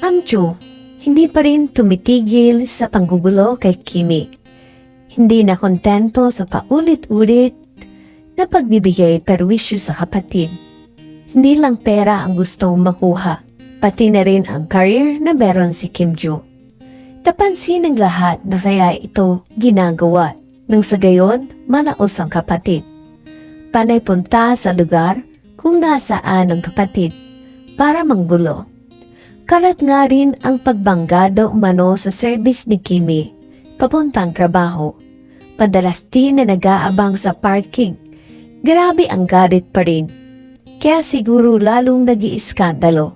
Kamjo, hindi pa rin tumitigil sa panggugulo kay Kimi. Hindi na kontento sa paulit-ulit na pagbibigay perwisyo sa kapatid. Hindi lang pera ang gustong makuha, pati na rin ang career na meron si Kimjo. Napansin ng lahat na kaya ito ginagawa nang sa gayon malaos ang kapatid. Panay punta sa lugar kung nasaan ang kapatid para manggulo. Kalat nga rin ang pagbangga daw umano sa service ni Kimi papuntang trabaho. Madalas din na nag-aabang sa parking. Grabe ang galit pa rin. Kaya siguro lalong nag-iiskandalo.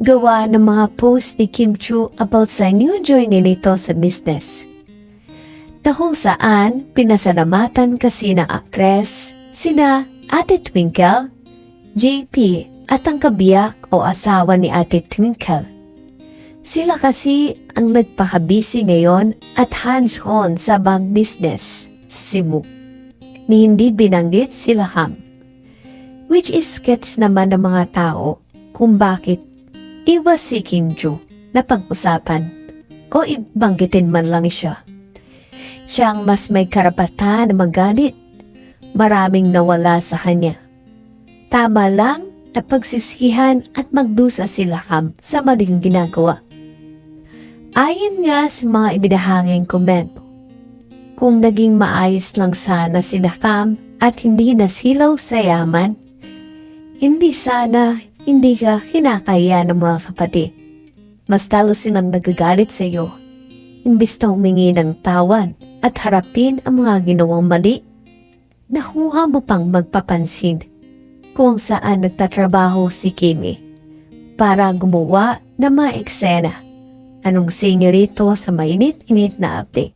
Gawa ng mga post ni Kim Chu about sa new journey nito sa business. Na kung saan pinasalamatan kasi ng aktres sina Ate Twinkle, JP at ang kabiyak o asawa ni Ate Twinkle. Sila kasi ang nagpakabisi ngayon at hands-on sa bank business sa Cebu. Ni hindi binanggit sila Ham. Which is gets naman ng mga tao kung bakit iwas si Kim Chu na pag-usapan o ibanggitin man lang siya. Siya ang mas may karapatan na magalit. Maraming nawala sa kanya. Tama lang na pagsisihan at magdusa sila Ham sa maling ginagawa. Ayon nga sa mga ibinahanging komento, kung naging maayos lang sana sila Ham at hindi nasilaw sa yaman, hindi sana hindi ka kinakaya ng mga kapatid. Mas talo silang nagagalit sa iyo, imbis na humingi ng tawan at harapin ang mga ginawang mali. Nakuha mo pang magpapansin kung saan nagtatrabaho si Kimi para gumawa ng mga eksena. Anong senior ito sa mainit-init na update?